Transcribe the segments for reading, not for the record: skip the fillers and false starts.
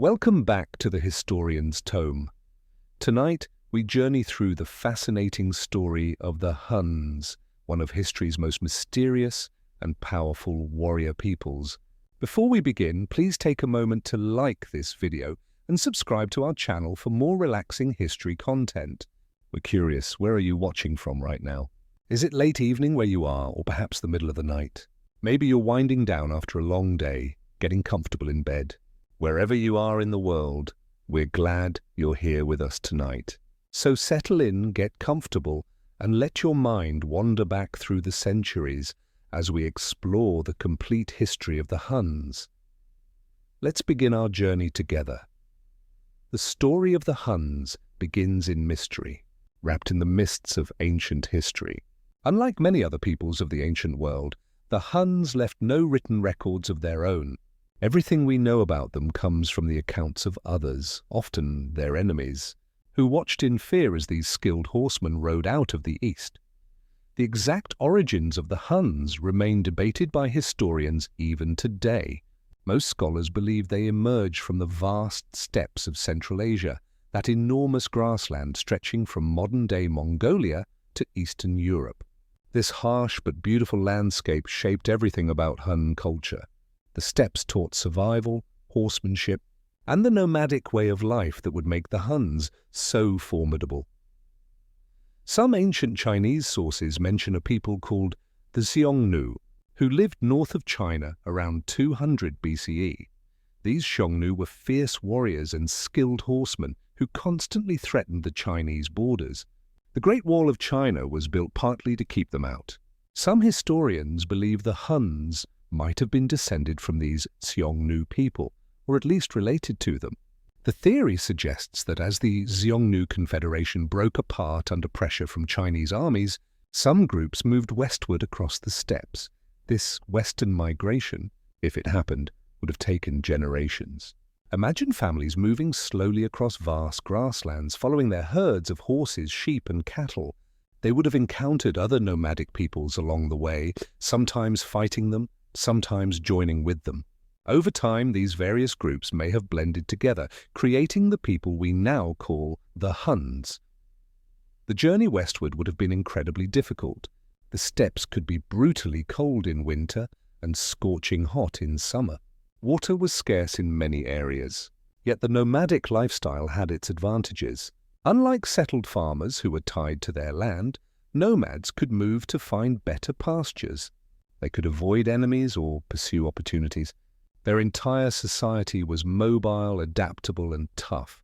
Welcome back to the Historian's Tome. Tonight, we journey through the fascinating story of the Huns, one of history's most mysterious and powerful warrior peoples. Before we begin, please take a moment to like this video and subscribe to our channel for more relaxing history content. We're curious, where are you watching from right now? Is it late evening where you are, or perhaps the middle of the night? Maybe you're winding down after a long day, getting comfortable in bed. Wherever you are in the world, we're glad you're here with us tonight. So settle in, get comfortable, and let your mind wander back through the centuries as we explore the complete history of the Huns. Let's begin our journey together. The story of the Huns begins in mystery, wrapped in the mists of ancient history. Unlike many other peoples of the ancient world, the Huns left no written records of their own. Everything we know about them comes from the accounts of others, often their enemies, who watched in fear as these skilled horsemen rode out of the east. The exact origins of the Huns remain debated by historians even today. Most scholars believe they emerged from the vast steppes of Central Asia, that enormous grassland stretching from modern-day Mongolia to Eastern Europe. This harsh but beautiful landscape shaped everything about Hun culture. The steppes taught survival, horsemanship, and the nomadic way of life that would make the Huns so formidable. Some ancient Chinese sources mention a people called the Xiongnu, who lived north of China around 200 BCE. These Xiongnu were fierce warriors and skilled horsemen who constantly threatened the Chinese borders. The Great Wall of China was built partly to keep them out. Some historians believe the Huns might have been descended from these Xiongnu people, or at least related to them. The theory suggests that as the Xiongnu Confederation broke apart under pressure from Chinese armies, some groups moved westward across the steppes. This western migration, if it happened, would have taken generations. Imagine families moving slowly across vast grasslands, following their herds of horses, sheep, and cattle. They would have encountered other nomadic peoples along the way, sometimes fighting them, sometimes joining with them. Over time, these various groups may have blended together, creating the people we now call the Huns. The journey westward would have been incredibly difficult. The steppes could be brutally cold in winter and scorching hot in summer. Water was scarce in many areas, yet the nomadic lifestyle had its advantages. Unlike settled farmers who were tied to their land, nomads could move to find better pastures. They could avoid enemies or pursue opportunities. Their entire society was mobile, adaptable, and tough.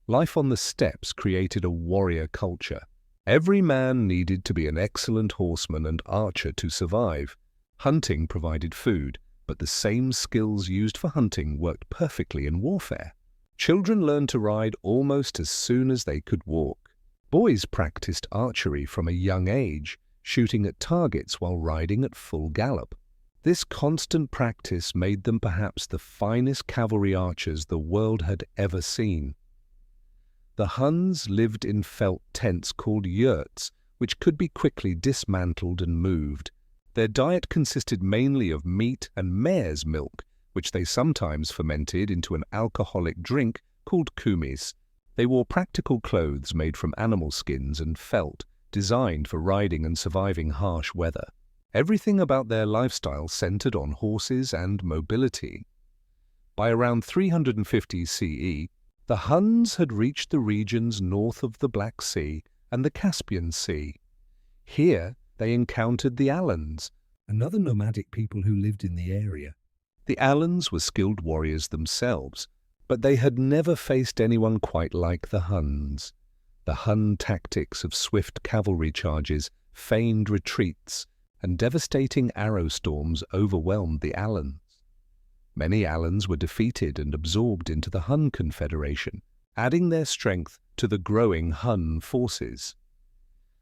Life on the steppes created a warrior culture. Every man needed to be an excellent horseman and archer to survive. Hunting provided food, but the same skills used for hunting worked perfectly in warfare. Children learned to ride almost as soon as they could walk. Boys practiced archery from a young age, shooting at targets while riding at full gallop. This constant practice made them perhaps the finest cavalry archers the world had ever seen. The Huns lived in felt tents called yurts, which could be quickly dismantled and moved. Their diet consisted mainly of meat and mare's milk, which they sometimes fermented into an alcoholic drink called kumis. They wore practical clothes made from animal skins and felt, designed for riding and surviving harsh weather. Everything about their lifestyle centered on horses and mobility. By around 350 CE, the Huns had reached the regions north of the Black Sea and the Caspian Sea. Here, they encountered the Alans, another nomadic people who lived in the area. The Alans were skilled warriors themselves, but they had never faced anyone quite like the Huns. The Hun tactics of swift cavalry charges, feigned retreats, and devastating arrow storms overwhelmed the Alans. Many Alans were defeated and absorbed into the Hun Confederation, adding their strength to the growing Hun forces.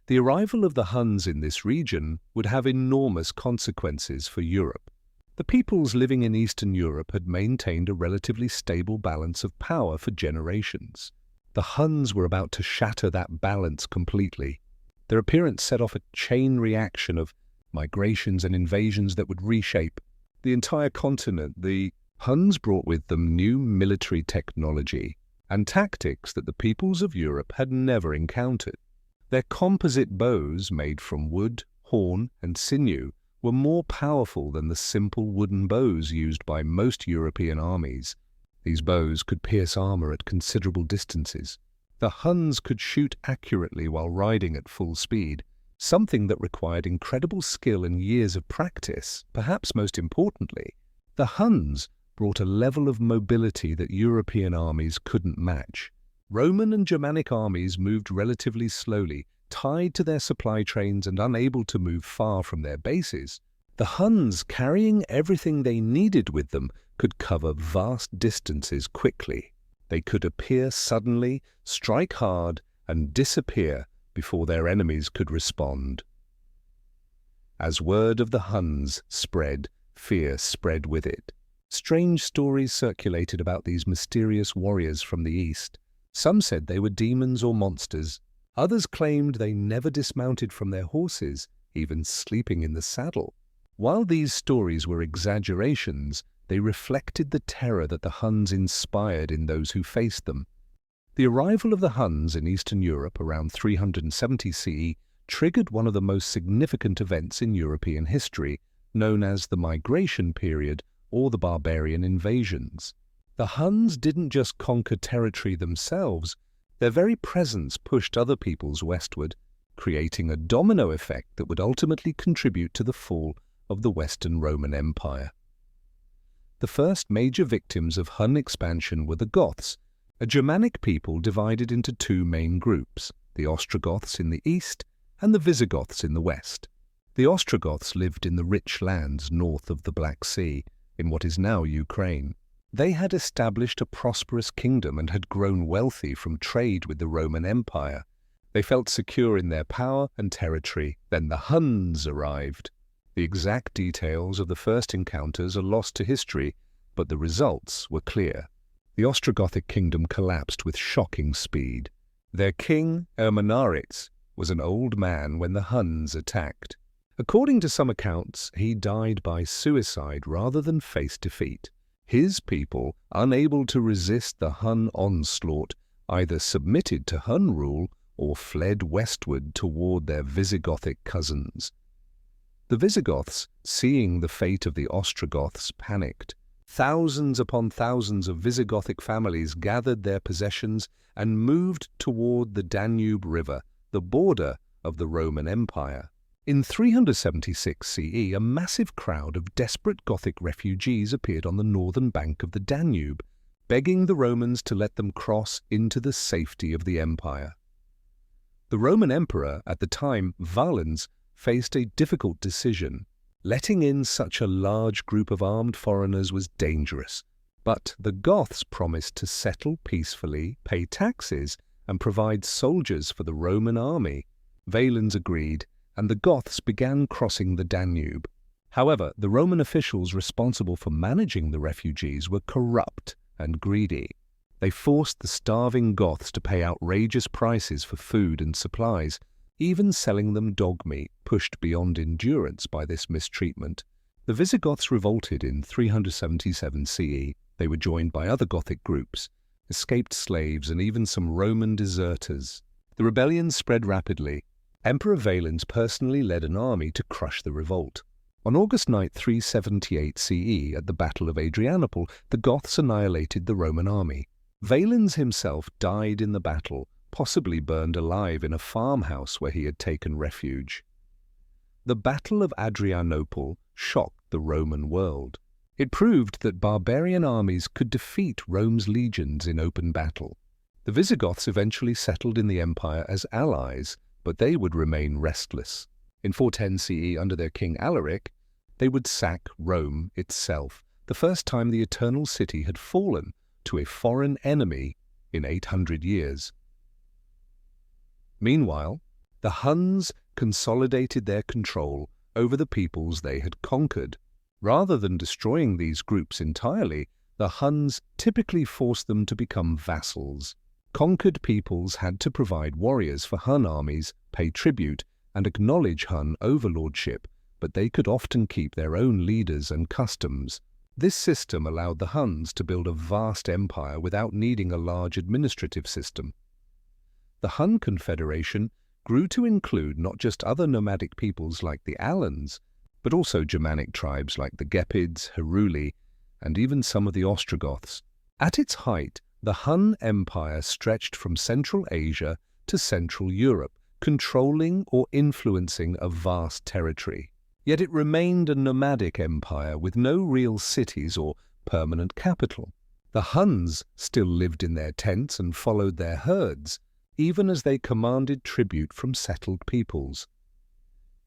The arrival of the Huns in this region would have enormous consequences for Europe. The peoples living in Eastern Europe had maintained a relatively stable balance of power for generations. The Huns were about to shatter that balance completely. Their appearance set off a chain reaction of migrations and invasions that would reshape the entire continent. The Huns brought with them new military technology and tactics that the peoples of Europe had never encountered. Their composite bows, made from wood, horn, and sinew, were more powerful than the simple wooden bows used by most European armies. These bows could pierce armor at considerable distances. The Huns could shoot accurately while riding at full speed, something that required incredible skill and years of practice. Perhaps most importantly, the Huns brought a level of mobility that European armies couldn't match. Roman and Germanic armies moved relatively slowly, tied to their supply trains and unable to move far from their bases. The Huns, carrying everything they needed with them, could cover vast distances quickly. They could appear suddenly, strike hard, and disappear before their enemies could respond. As word of the Huns spread, fear spread with it. Strange stories circulated about these mysterious warriors from the east. Some said they were demons or monsters. Others claimed they never dismounted from their horses, even sleeping in the saddle. While these stories were exaggerations, they reflected the terror that the Huns inspired in those who faced them. The arrival of the Huns in Eastern Europe around 370 CE triggered one of the most significant events in European history, known as the Migration Period or the Barbarian Invasions. The Huns didn't just conquer territory themselves, their very presence pushed other peoples westward, creating a domino effect that would ultimately contribute to the fall of the Western Roman Empire. The first major victims of Hun expansion were the Goths, a Germanic people divided into two main groups, the Ostrogoths in the east and the Visigoths in the west. The Ostrogoths lived in the rich lands north of the Black Sea, in what is now Ukraine. They had established a prosperous kingdom and had grown wealthy from trade with the Roman Empire. They felt secure in their power and territory. Then the Huns arrived. The exact details of the first encounters are lost to history, but the results were clear. The Ostrogothic kingdom collapsed with shocking speed. Their king, Ermanaritz, was an old man when the Huns attacked. According to some accounts, he died by suicide rather than face defeat. His people, unable to resist the Hun onslaught, either submitted to Hun rule or fled westward toward their Visigothic cousins. The Visigoths, seeing the fate of the Ostrogoths, panicked. Thousands upon thousands of Visigothic families gathered their possessions and moved toward the Danube River, the border of the Roman Empire. In 376 CE, a massive crowd of desperate Gothic refugees appeared on the northern bank of the Danube, begging the Romans to let them cross into the safety of the empire. The Roman emperor at the time, Valens, faced a difficult decision. Letting in such a large group of armed foreigners was dangerous, but the Goths promised to settle peacefully, pay taxes, and provide soldiers for the Roman army. Valens agreed, and the Goths began crossing the Danube. However, the Roman officials responsible for managing the refugees were corrupt and greedy. They forced the starving Goths to pay outrageous prices for food and supplies, even selling them dog meat, pushed beyond endurance by this mistreatment. The Visigoths revolted in 377 CE. They were joined by other Gothic groups, escaped slaves, and even some Roman deserters. The rebellion spread rapidly. Emperor Valens personally led an army to crush the revolt. On August 9, 378 CE, at the Battle of Adrianople, the Goths annihilated the Roman army. Valens himself died in the battle, possibly burned alive in a farmhouse where he had taken refuge. The Battle of Adrianople shocked the Roman world. It proved that barbarian armies could defeat Rome's legions in open battle. The Visigoths eventually settled in the empire as allies, but they would remain restless. In 410 CE, under their king Alaric, they would sack Rome itself, the first time the Eternal City had fallen to a foreign enemy in 800 years. Meanwhile, the Huns consolidated their control over the peoples they had conquered. Rather than destroying these groups entirely, the Huns typically forced them to become vassals. Conquered peoples had to provide warriors for Hun armies, pay tribute, and acknowledge Hun overlordship, but they could often keep their own leaders and customs. This system allowed the Huns to build a vast empire without needing a large administrative system. The Hun Confederation grew to include not just other nomadic peoples like the Alans, but also Germanic tribes like the Gepids, Heruli, and even some of the Ostrogoths. At its height, the Hun Empire stretched from Central Asia to Central Europe, controlling or influencing a vast territory. Yet it remained a nomadic empire with no real cities or permanent capital. The Huns still lived in their tents and followed their herds, even as they commanded tribute from settled peoples.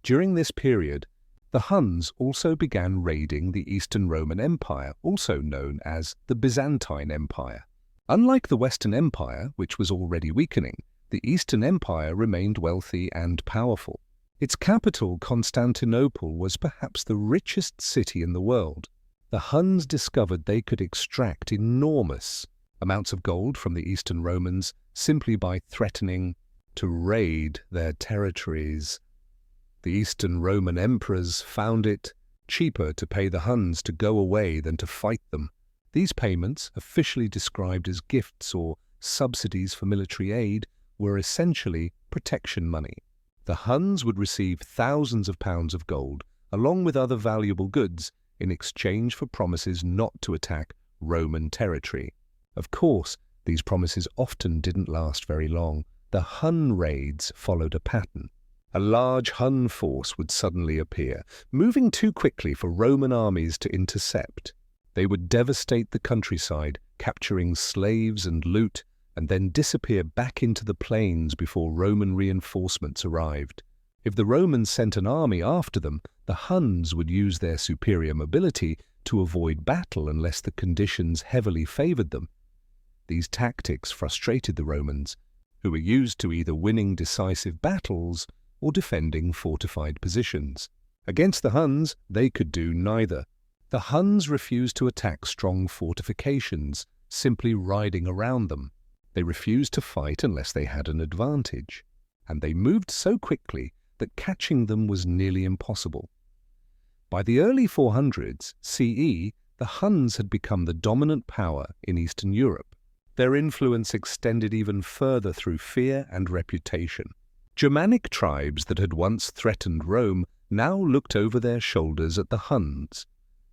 During this period, the Huns also began raiding the Eastern Roman Empire, also known as the Byzantine Empire. Unlike the Western Empire, which was already weakening, the Eastern Empire remained wealthy and powerful. Its capital, Constantinople, was perhaps the richest city in the world. The Huns discovered they could extract enormous amounts of gold from the Eastern Romans simply by threatening to raid their territories. The Eastern Roman emperors found it cheaper to pay the Huns to go away than to fight them. These payments, officially described as gifts or subsidies for military aid, were essentially protection money. The Huns would receive thousands of pounds of gold, along with other valuable goods, in exchange for promises not to attack Roman territory. Of course, these promises often didn't last very long. The Hun raids followed a pattern. A large Hun force would suddenly appear, moving too quickly for Roman armies to intercept. They would devastate the countryside, capturing slaves and loot, and then disappear back into the plains before Roman reinforcements arrived. If the Romans sent an army after them, the Huns would use their superior mobility to avoid battle unless the conditions heavily favored them. These tactics frustrated the Romans, who were used to either winning decisive battles or defending fortified positions. Against the Huns, they could do neither. The Huns refused to attack strong fortifications, simply riding around them. They refused to fight unless they had an advantage, and they moved so quickly that catching them was nearly impossible. By the early 400s CE, the Huns had become the dominant power in Eastern Europe. Their influence extended even further through fear and reputation. Germanic tribes that had once threatened Rome now looked over their shoulders at the Huns.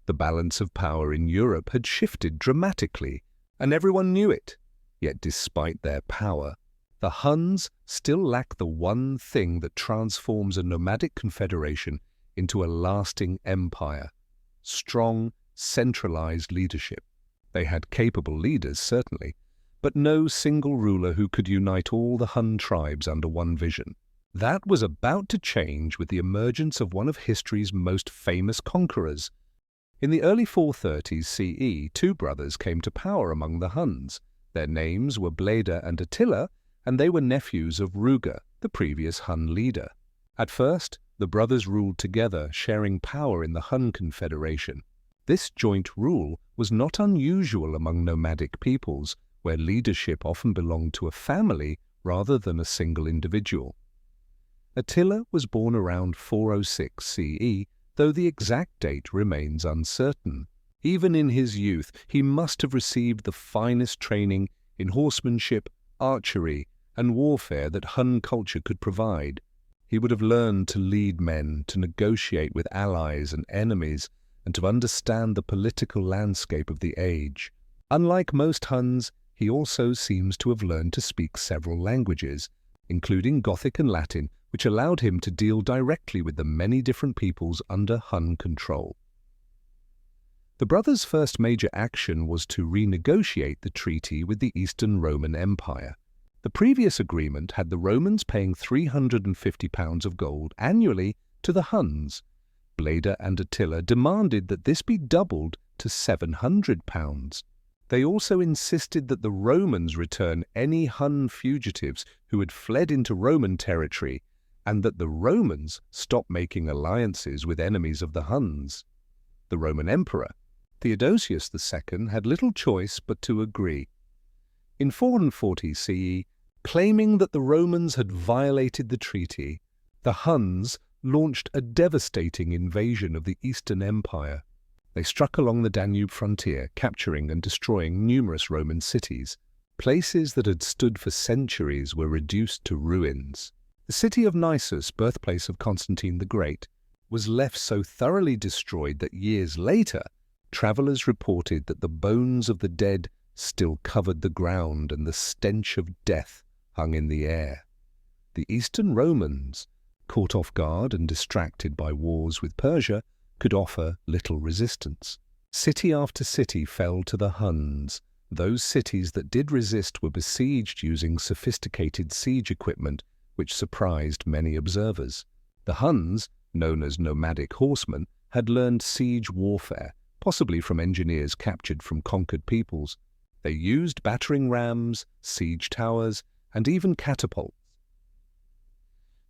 The balance of power in Europe had shifted dramatically, and everyone knew it. Yet despite their power, the Huns still lack the one thing that transforms a nomadic confederation into a lasting empire: strong, centralized leadership. They had capable leaders, certainly, but no single ruler who could unite all the Hun tribes under one vision. That was about to change with the emergence of one of history's most famous conquerors. In the early 430s CE, two brothers came to power among the Huns. Their names were Bleda and Attila, and they were nephews of Ruga, the previous Hun leader. At first, the brothers ruled together, sharing power in the Hun Confederation. This joint rule was not unusual among nomadic peoples, where leadership often belonged to a family rather than a single individual. Attila was born around 406 CE, though the exact date remains uncertain. Even in his youth, he must have received the finest training in horsemanship, archery, and warfare that Hun culture could provide. He would have learned to lead men, to negotiate with allies and enemies, and to understand the political landscape of the age. Unlike most Huns, he also seems to have learned to speak several languages, including Gothic and Latin, which allowed him to deal directly with the many different peoples under Hun control. The brothers' first major action was to renegotiate the treaty with the Eastern Roman Empire. The previous agreement had the Romans paying £350 of gold annually to the Huns. Bleda and Attila demanded that this be doubled to £700. They also insisted that the Romans return any Hun fugitives who had fled into Roman territory, and that the Romans stop making alliances with enemies of the Huns. The Roman Emperor, Theodosius II, had little choice but to agree. In 440 CE, claiming that the Romans had violated the treaty, the Huns launched a devastating invasion of the Eastern Empire. They struck along the Danube frontier, capturing and destroying numerous Roman cities. Places that had stood for centuries were reduced to ruins. The city of Nisus, birthplace of Constantine the Great, was left so thoroughly destroyed that years later, travelers reported that the bones of the dead still covered the ground and the stench of death hung in the air. The Eastern Romans, caught off guard and distracted by wars with Persia, could offer little resistance. City after city fell to the Huns. Those cities that did resist were besieged using sophisticated siege equipment, which surprised many observers. The Huns, known as nomadic horsemen, had learned siege warfare, possibly from engineers captured from conquered peoples. They used battering rams, siege towers, and even catapults.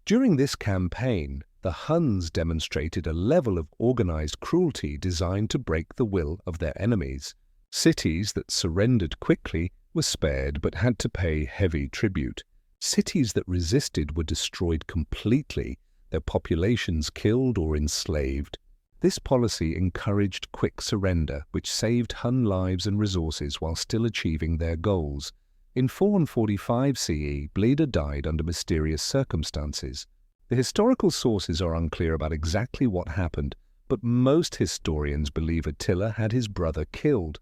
During this campaign, the Huns demonstrated a level of organized cruelty designed to break the will of their enemies. Cities that surrendered quickly were spared but had to pay heavy tribute. Cities that resisted were destroyed completely, their populations killed or enslaved. This policy encouraged quick surrender, which saved Hun lives and resources while still achieving their goals. In 445 CE, Bleda died under mysterious circumstances. The historical sources are unclear about exactly what happened, but most historians believe Attila had his brother killed.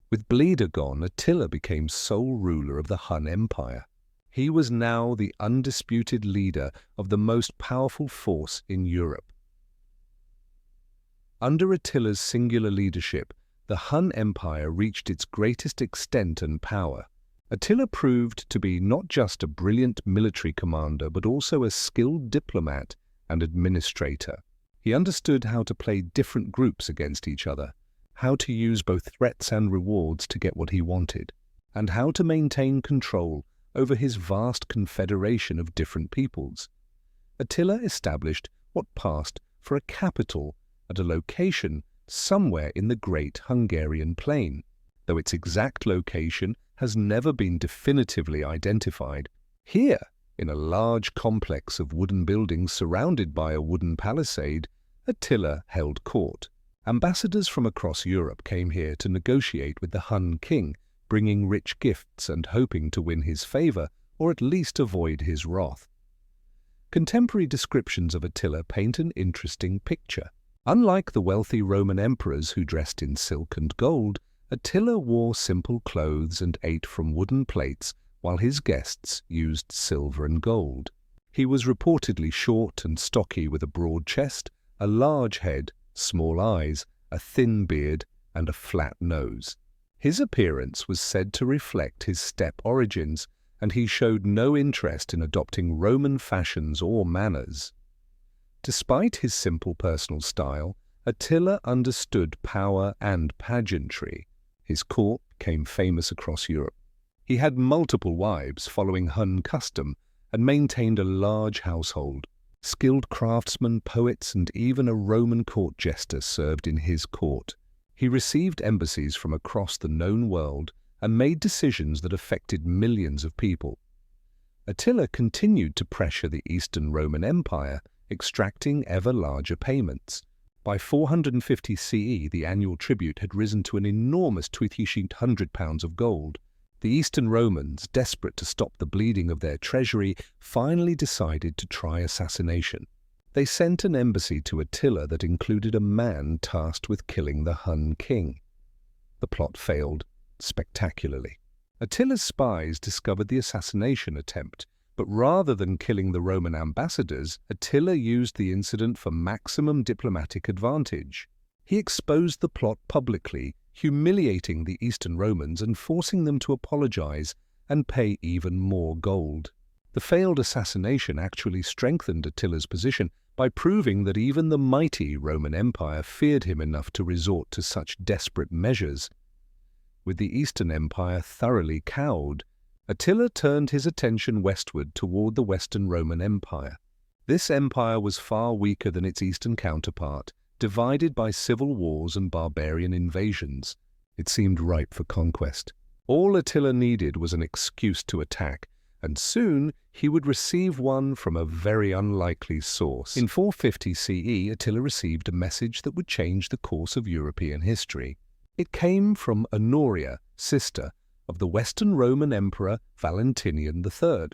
With Bleda gone, Attila became sole ruler of the Hun Empire. He was now the undisputed leader of the most powerful force in Europe. Under Attila's singular leadership, the Hun Empire reached its greatest extent and power. Attila proved to be not just a brilliant military commander, but also a skilled diplomat and administrator. He understood how to play different groups against each other, how to use both threats and rewards to get what he wanted, and how to maintain control over his vast confederation of different peoples. Attila established what passed for a capital at a location somewhere in the Great Hungarian Plain, though its exact location has never been definitively identified. Here, in a large complex of wooden buildings surrounded by a wooden palisade, Attila held court. Ambassadors from across Europe came here to negotiate with the Hun king, bringing rich gifts and hoping to win his favor or at least avoid his wrath. Contemporary descriptions of Attila paint an interesting picture. Unlike the wealthy Roman emperors who dressed in silk and gold, Attila wore simple clothes and ate from wooden plates while his guests used silver and gold. He was reportedly short and stocky with a broad chest, a large head, small eyes, a thin beard, and a flat nose. His appearance was said to reflect his steppe origins, and he showed no interest in adopting Roman fashions or manners. Despite his simple personal style, Attila understood power and pageantry. His court became famous across Europe. He had multiple wives following Hun custom and maintained a large household. Skilled craftsmen, poets, and even a Roman court jester served in his court. He received embassies from across the known world and made decisions that affected millions of people. Attila continued to pressure the Eastern Roman Empire, extracting ever larger payments. By 450 CE, the annual tribute had risen to an enormous 200 pounds of gold. The Eastern Romans, desperate to stop the bleeding of their treasury, finally decided to try assassination. They sent an embassy to Attila that included a man tasked with killing the Hun king. The plot failed spectacularly. Attila's spies discovered the assassination attempt, but rather than killing the Roman ambassadors, Attila used the incident for maximum diplomatic advantage. He exposed the plot publicly, humiliating the Eastern Romans and forcing them to apologize and pay even more gold. The failed assassination actually strengthened Attila's position by proving that even the mighty Roman Empire feared him enough to resort to such desperate measures. With the Eastern Empire thoroughly cowed, Attila turned his attention westward toward the Western Roman Empire. This empire was far weaker than its eastern counterpart, divided by civil wars and barbarian invasions. It seemed ripe for conquest. All Attila needed was an excuse to attack, and soon he would receive one from a very unlikely source. In 450 CE, Attila received a message that would change the course of European history. It came from Honoria, sister of the Western Roman Emperor Valentinian III.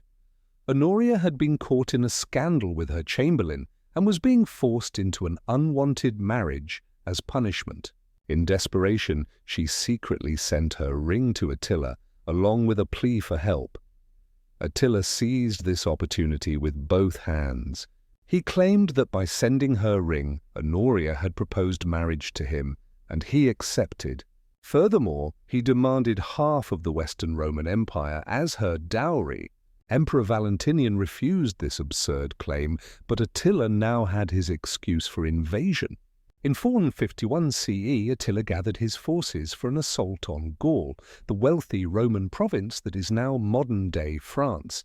Honoria had been caught in a scandal with her chamberlain and was being forced into an unwanted marriage as punishment. In desperation, she secretly sent her ring to Attila, along with a plea for help. Attila seized this opportunity with both hands. He claimed that by sending her ring, Honoria had proposed marriage to him, and he accepted. Furthermore, he demanded half of the Western Roman Empire as her dowry. Emperor Valentinian refused this absurd claim, but Attila now had his excuse for invasion. In 451 CE, Attila gathered his forces for an assault on Gaul, the wealthy Roman province that is now modern-day France.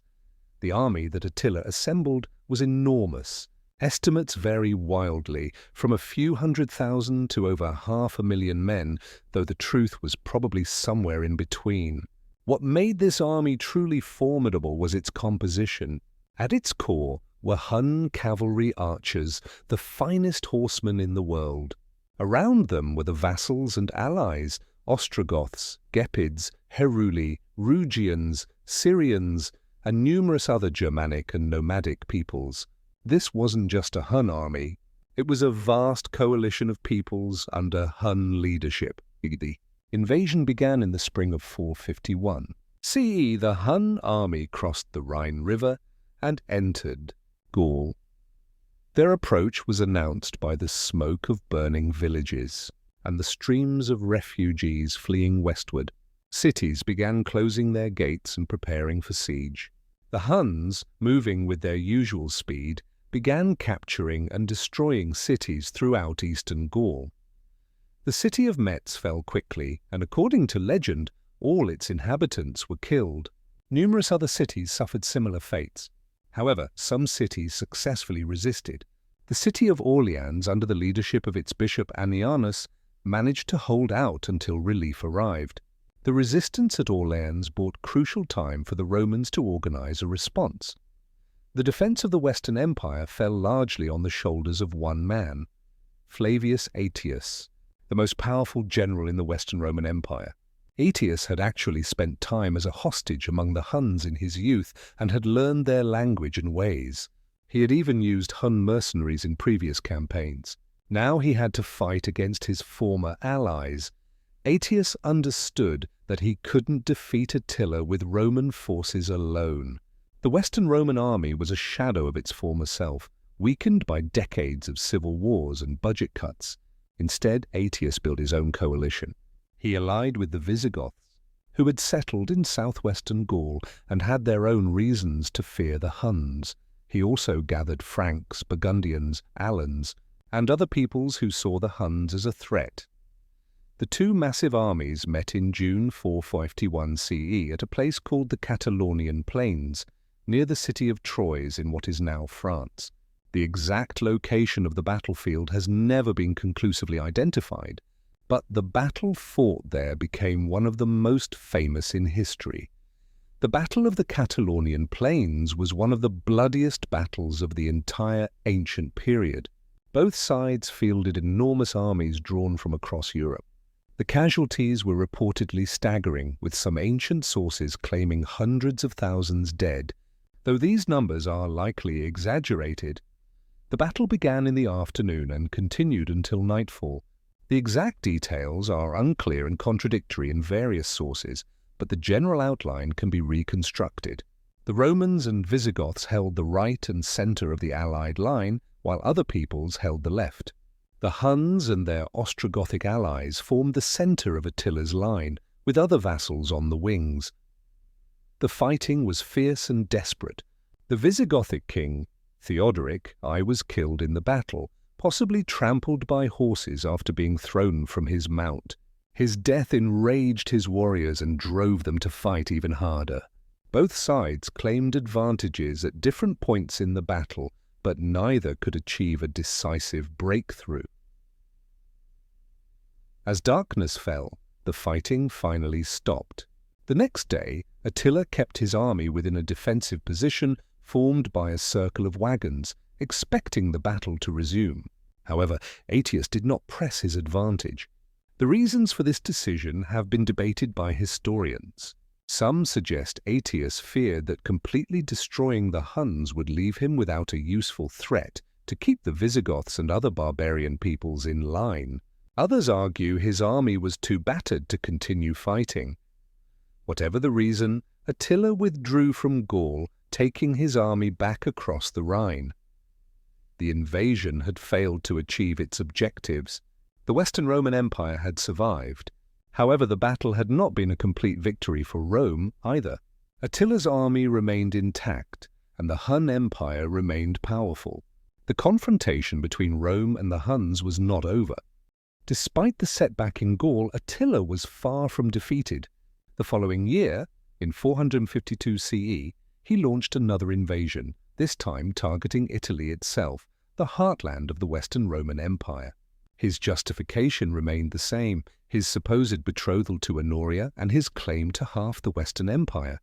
The army that Attila assembled was enormous. Estimates vary wildly, from a few 100,000 to over 500,000 men, though the truth was probably somewhere in between. What made this army truly formidable was its composition. At its core were Hun cavalry archers, the finest horsemen in the world. Around them were the vassals and allies, Ostrogoths, Gepids, Heruli, Rugians, Syrians, and numerous other Germanic and nomadic peoples. This wasn't just a Hun army. It was a vast coalition of peoples under Hun leadership. The invasion began in the spring of 451. CE, the Hun army crossed the Rhine River and entered Gaul. Their approach was announced by the smoke of burning villages and the streams of refugees fleeing westward. Cities began closing their gates and preparing for siege. The Huns, moving with their usual speed, began capturing and destroying cities throughout eastern Gaul. The city of Metz fell quickly, and according to legend, all its inhabitants were killed. Numerous other cities suffered similar fates. However, some cities successfully resisted. The city of Orleans, under the leadership of its bishop Annianus, managed to hold out until relief arrived. The resistance at Orleans bought crucial time for the Romans to organize a response. The defense of the Western Empire fell largely on the shoulders of one man, Flavius Aetius, the most powerful general in the Western Roman Empire. Aetius had actually spent time as a hostage among the Huns in his youth and had learned their language and ways. He had even used Hun mercenaries in previous campaigns. Now he had to fight against his former allies. Aetius understood that he couldn't defeat Attila with Roman forces alone. The Western Roman army was a shadow of its former self, weakened by decades of civil wars and budget cuts. Instead, Aetius built his own coalition. He allied with the Visigoths, who had settled in southwestern Gaul and had their own reasons to fear the Huns. He also gathered Franks, Burgundians, Alans, and other peoples who saw the Huns as a threat. The two massive armies met in June 451 CE at a place called the Catalaunian Plains, near the city of Troyes in what is now France. The exact location of the battlefield has never been conclusively identified, but the battle fought there became one of the most famous in history. The Battle of the Catalaunian Plains was one of the bloodiest battles of the entire ancient period. Both sides fielded enormous armies drawn from across Europe. The casualties were reportedly staggering, with some ancient sources claiming hundreds of thousands dead, though these numbers are likely exaggerated. The battle began in the afternoon and continued until nightfall. The exact details are unclear and contradictory in various sources, but the general outline can be reconstructed. The Romans and Visigoths held the right and center of the Allied line, while other peoples held the left. The Huns and their Ostrogothic allies formed the center of Attila's line, with other vassals on the wings. The fighting was fierce and desperate. The Visigothic king, Theodoric I, was killed in the battle, possibly trampled by horses after being thrown from his mount. His death enraged his warriors and drove them to fight even harder. Both sides claimed advantages at different points in the battle, but neither could achieve a decisive breakthrough. As darkness fell, the fighting finally stopped. The next day, Attila kept his army within a defensive position formed by a circle of wagons, expecting the battle to resume. However, Aetius did not press his advantage. The reasons for this decision have been debated by historians. Some suggest Aetius feared that completely destroying the Huns would leave him without a useful threat to keep the Visigoths and other barbarian peoples in line. Others argue his army was too battered to continue fighting. Whatever the reason, Attila withdrew from Gaul, taking his army back across the Rhine. The invasion had failed to achieve its objectives. The Western Roman Empire had survived. However, the battle had not been a complete victory for Rome either. Attila's army remained intact, and the Hun Empire remained powerful. The confrontation between Rome and the Huns was not over. Despite the setback in Gaul, Attila was far from defeated. The following year, in 452 CE, he launched another invasion, this time targeting Italy itself, the heartland of the Western Roman Empire. His justification remained the same, his supposed betrothal to Honoria and his claim to half the Western Empire.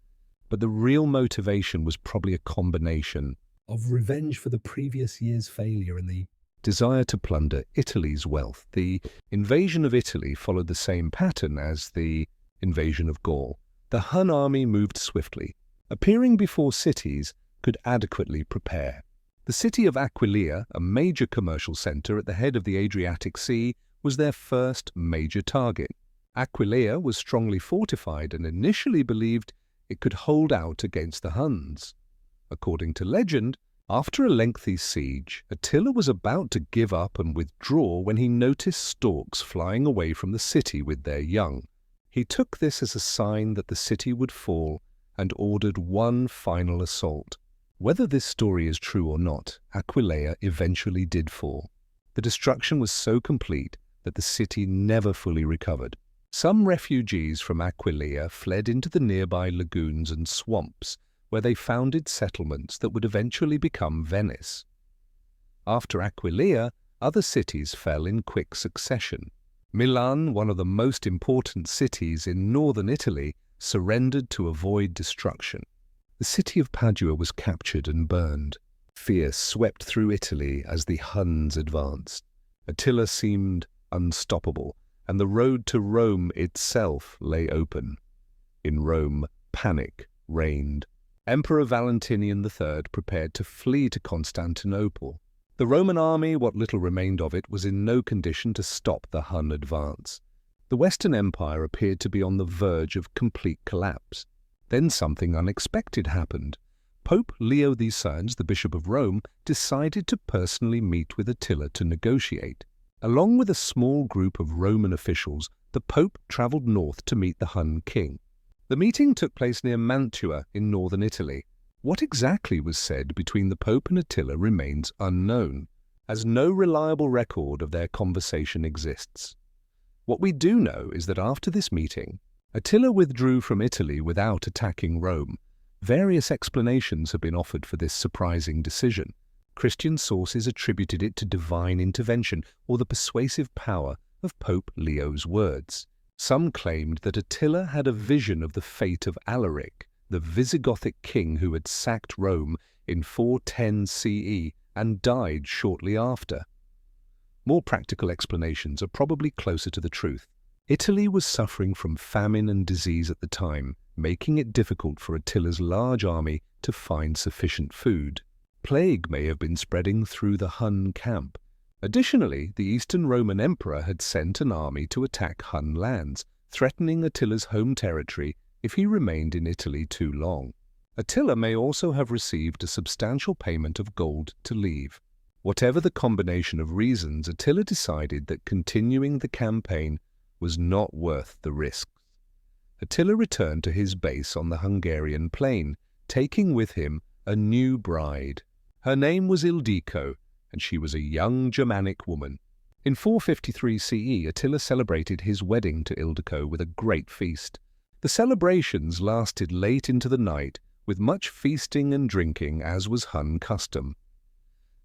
But the real motivation was probably a combination of revenge for the previous year's failure and the desire to plunder Italy's wealth. The invasion of Italy followed the same pattern as the invasion of Gaul. The Hun army moved swiftly. Appearing before cities could adequately prepare. The city of Aquileia, a major commercial center at the head of the Adriatic Sea, was their first major target. Aquileia was strongly fortified and initially believed it could hold out against the Huns. According to legend, after a lengthy siege, Attila was about to give up and withdraw when he noticed storks flying away from the city with their young. He took this as a sign that the city would fall and ordered one final assault. Whether this story is true or not, Aquileia eventually did fall. The destruction was so complete that the city never fully recovered. Some refugees from Aquileia fled into the nearby lagoons and swamps, where they founded settlements that would eventually become Venice. After Aquileia, other cities fell in quick succession. Milan, one of the most important cities in northern Italy, surrendered to avoid destruction. The city of Padua was captured and burned. Fear swept through Italy as the Huns advanced. Attila seemed unstoppable, and the road to Rome itself lay open. In Rome, panic reigned. Emperor Valentinian III prepared to flee to Constantinople. The Roman army, what little remained of it, was in no condition to stop the Hun advance. The Western Empire appeared to be on the verge of complete collapse. Then something unexpected happened. Pope Leo XI, the Bishop of Rome, decided to personally meet with Attila to negotiate. Along with a small group of Roman officials, the Pope travelled north to meet the Hun king. The meeting took place near Mantua in northern Italy. What exactly was said between the Pope and Attila remains unknown, as no reliable record of their conversation exists. What we do know is that after this meeting, Attila withdrew from Italy without attacking Rome. Various explanations have been offered for this surprising decision. Christian sources attributed it to divine intervention or the persuasive power of Pope Leo's words. Some claimed that Attila had a vision of the fate of Alaric, the Visigothic king who had sacked Rome in 410 CE and died shortly after. More practical explanations are probably closer to the truth. Italy was suffering from famine and disease at the time, making it difficult for Attila's large army to find sufficient food. Plague may have been spreading through the Hun camp. Additionally, the Eastern Roman Emperor had sent an army to attack Hun lands, threatening Attila's home territory if he remained in Italy too long. Attila may also have received a substantial payment of gold to leave. Whatever the combination of reasons, Attila decided that continuing the campaign was not worth the risks. Attila returned to his base on the Hungarian plain, taking with him a new bride. Her name was Ildiko, and she was a young Germanic woman. In 453 CE, Attila celebrated his wedding to Ildiko with a great feast. The celebrations lasted late into the night, with much feasting and drinking, as was Hun custom.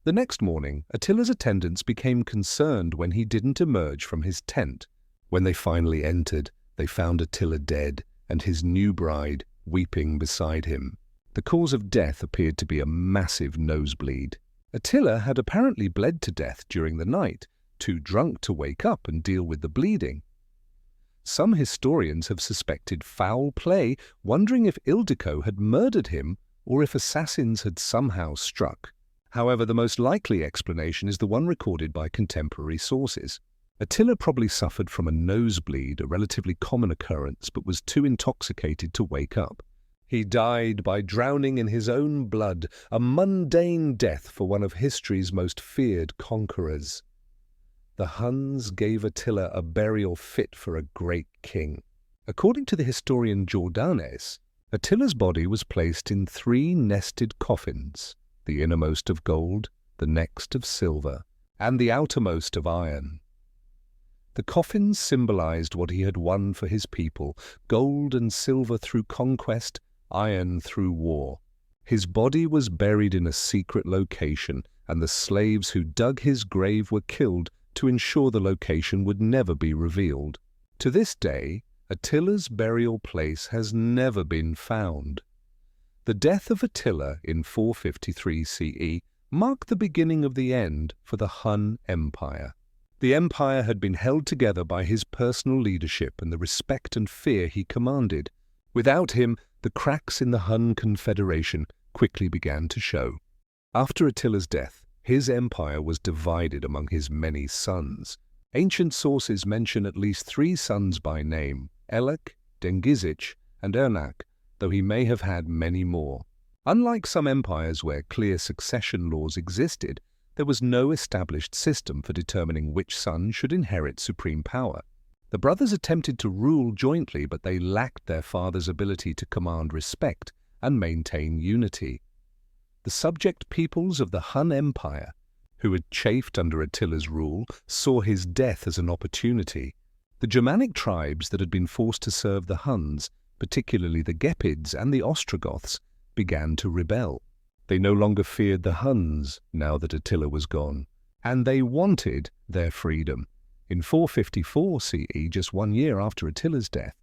The next morning, Attila's attendants became concerned when he didn't emerge from his tent. When they finally entered, they found Attila dead, and his new bride weeping beside him. The cause of death appeared to be a massive nosebleed. Attila had apparently bled to death during the night, too drunk to wake up and deal with the bleeding. Some historians have suspected foul play, wondering if Ildiko had murdered him or if assassins had somehow struck. However, the most likely explanation is the one recorded by contemporary sources. Attila probably suffered from a nosebleed, a relatively common occurrence, but was too intoxicated to wake up. He died by drowning in his own blood, a mundane death for one of history's most feared conquerors. The Huns gave Attila a burial fit for a great king. According to the historian Jordanes, Attila's body was placed in 3 nested coffins, the innermost of gold, the next of silver, and the outermost of iron. The coffins symbolized what he had won for his people: gold and silver through conquest, iron through war. His body was buried in a secret location, and the slaves who dug his grave were killed to ensure the location would never be revealed. To this day, Attila's burial place has never been found. The death of Attila in 453 CE marked the beginning of the end for the Hun Empire. The empire had been held together by his personal leadership and the respect and fear he commanded. Without him, the cracks in the Hun Confederation quickly began to show. After Attila's death, his empire was divided among his many sons. Ancient sources mention at least 3 sons by name: Elek, Dengizich, and Ernak, though he may have had many more. Unlike some empires where clear succession laws existed, there was no established system for determining which son should inherit supreme power. The brothers attempted to rule jointly, but they lacked their father's ability to command respect and maintain unity. The subject peoples of the Hun Empire, who had chafed under Attila's rule, saw his death as an opportunity. The Germanic tribes that had been forced to serve the Huns, particularly the Gepids and the Ostrogoths, began to rebel. They no longer feared the Huns now that Attila was gone, and they wanted their freedom. In 454 CE, just 1 year after Attila's death,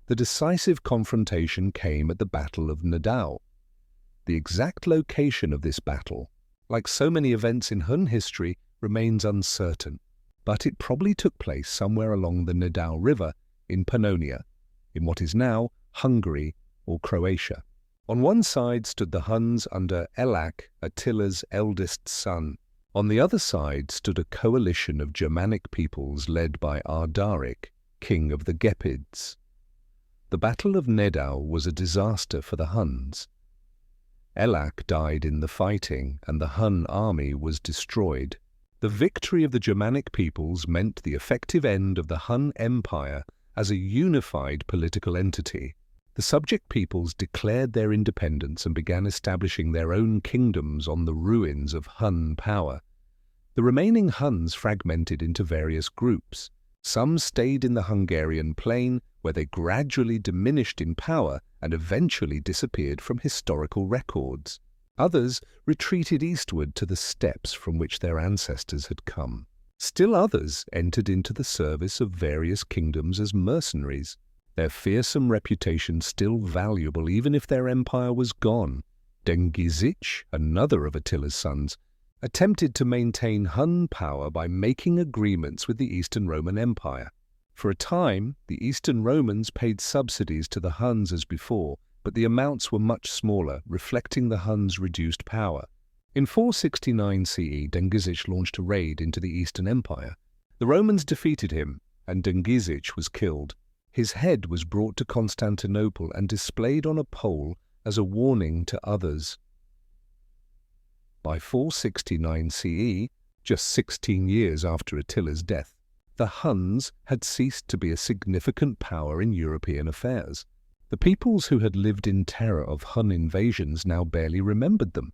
the decisive confrontation came at the Battle of Nidau. The exact location of this battle, like so many events in Hun history, remains uncertain, but it probably took place somewhere along the Nidau River in Pannonia, in what is now Hungary or Croatia. On one side stood the Huns under Elak, Attila's eldest son. On the other side stood a coalition of Germanic peoples led by Ardaric, king of the Gepids. The Battle of Nidau was a disaster for the Huns. Elak died in the fighting, and the Hun army was destroyed. The victory of the Germanic peoples meant the effective end of the Hun Empire as a unified political entity. The subject peoples declared their independence and began establishing their own kingdoms on the ruins of Hun power. The remaining Huns fragmented into various groups. Some stayed in the Hungarian plain, where they gradually diminished in power and eventually disappeared from historical records. Others retreated eastward to the steppes from which their ancestors had come. Still others entered into the service of various kingdoms as mercenaries, their fearsome reputation still valuable even if their empire was gone. Dengizich, another of Attila's sons, attempted to maintain Hun power by making agreements with the Eastern Roman Empire. For a time, the Eastern Romans paid subsidies to the Huns as before, but the amounts were much smaller, reflecting the Huns' reduced power. In 469 CE, Dengizich launched a raid into the Eastern Empire. The Romans defeated him, and Dengizich was killed. His head was brought to Constantinople and displayed on a pole as a warning to others. By 469 CE, just 16 years after Attila's death, the Huns had ceased to be a significant power in European affairs. The peoples who had lived in terror of Hun invasions now barely remembered them.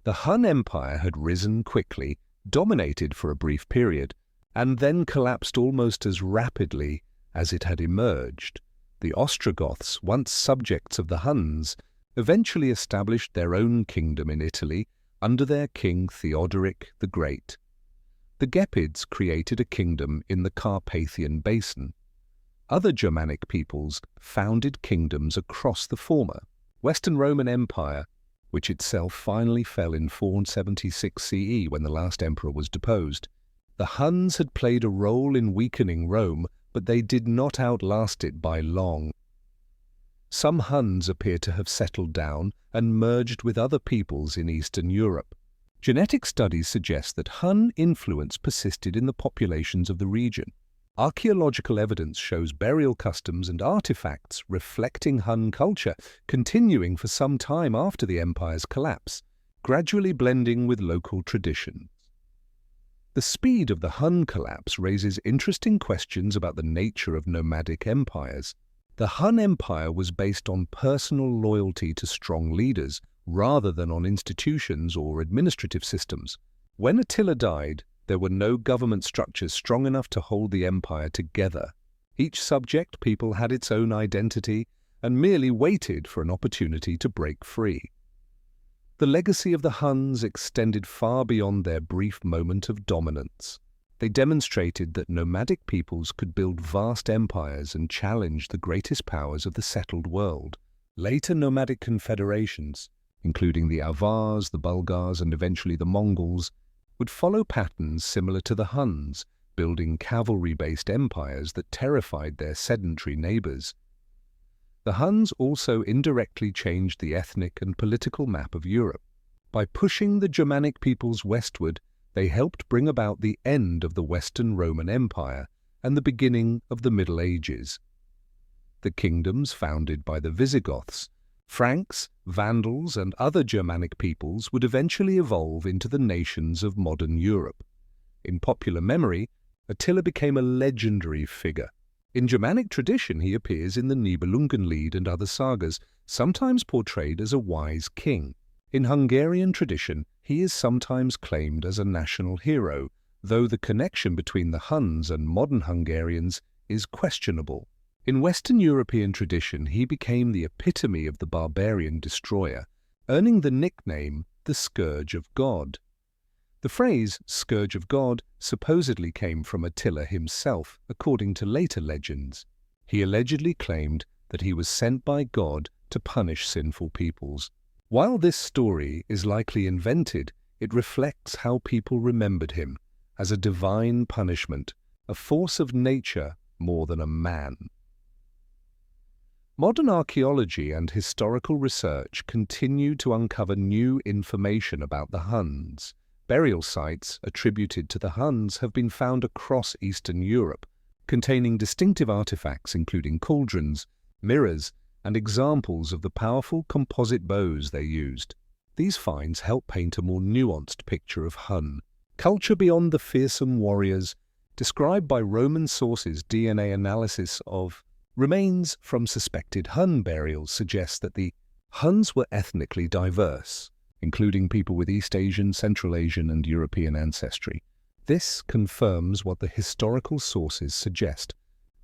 The Hun Empire had risen quickly, dominated for a brief period, and then collapsed almost as rapidly as it had emerged. The Ostrogoths, once subjects of the Huns, eventually established their own kingdom in Italy under their king Theodoric the Great. The Gepids created a kingdom in the Carpathian Basin. Other Germanic peoples founded kingdoms across the former. Western Roman Empire, which itself finally fell in 476 CE when the last emperor was deposed. The Huns had played a role in weakening Rome, but they did not outlast it by long. Some Huns appear to have settled down and merged with other peoples in Eastern Europe. Genetic studies suggest that Hun influence persisted in the populations of the region. Archaeological evidence shows burial customs and artifacts reflecting Hun culture continuing for some time after the empire's collapse, gradually blending with local traditions. The speed of the Hun collapse raises interesting questions about the nature of nomadic empires. The Hun Empire was based on personal loyalty to strong leaders rather than on institutions or administrative systems. When Attila died, there were no government structures strong enough to hold the empire together. Each subject people had its own identity and merely waited for an opportunity to break free. The legacy of the Huns extended far beyond their brief moment of dominance. They demonstrated that nomadic peoples could build vast empires and challenge the greatest powers of the settled world. Later nomadic confederations, including the Avars, the Bulgars, and eventually the Mongols, would follow patterns similar to the Huns, building cavalry-based empires that terrified their sedentary neighbors. The Huns also indirectly changed the ethnic and political map of Europe. By pushing the Germanic peoples westward, they helped bring about the end of the Western Roman Empire and the beginning of the Middle Ages. The kingdoms founded by the Visigoths, Franks, Vandals, and other Germanic peoples would eventually evolve into the nations of modern Europe. In popular memory, Attila became a legendary figure. In Germanic tradition, he appears in the Nibelungenlied and other sagas, sometimes portrayed as a wise king. In Hungarian tradition, he is sometimes claimed as a national hero, though the connection between the Huns and modern Hungarians is questionable. In Western European tradition, he became the epitome of the barbarian destroyer, earning the nickname the Scourge of God. The phrase Scourge of God supposedly came from Attila himself, according to later legends. He allegedly claimed that he was sent by God to punish sinful peoples. While this story is likely invented, it reflects how people remembered him as a divine punishment, a force of nature more than a man. Modern archaeology and historical research continue to uncover new information about the Huns. Burial sites attributed to the Huns have been found across Eastern Europe, containing distinctive artifacts including cauldrons, mirrors, and examples of the powerful composite bows they used. These finds help paint a more nuanced picture of Hun culture beyond the fearsome warriors described by Roman sources. DNA analysis of remains from suspected Hun burials suggests that the Huns were ethnically diverse, including people with East Asian, Central Asian, and European ancestry. This confirms what the historical sources suggest,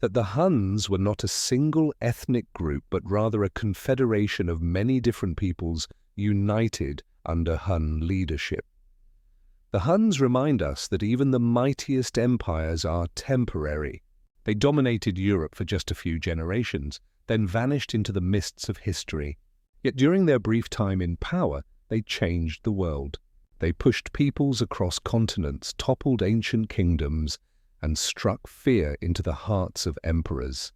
that the Huns were not a single ethnic group, but rather a confederation of many different peoples united under Hun leadership. The Huns remind us that even the mightiest empires are temporary. They dominated Europe for just a few generations, then vanished into the mists of history. Yet during their brief time in power, they changed the world. They pushed peoples across continents, toppled ancient kingdoms, and struck fear into the hearts of emperors.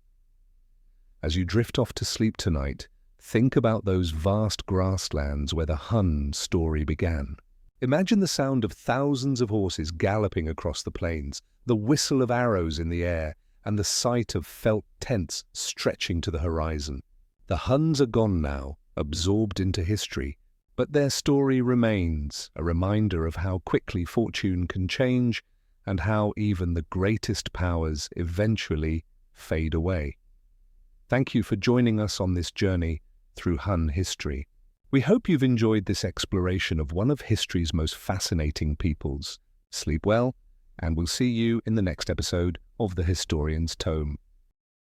As you drift off to sleep tonight, think about those vast grasslands where the Hun story began. Imagine the sound of thousands of horses galloping across the plains, the whistle of arrows in the air, and the sight of felt tents stretching to the horizon. The Huns are gone now, absorbed into history, but their story remains, a reminder of how quickly fortune can change and how even the greatest powers eventually fade away. Thank you for joining us on this journey through Hun history. We hope you've enjoyed this exploration of one of history's most fascinating peoples. Sleep well, and we'll see you in the next episode of The Historian's Tome.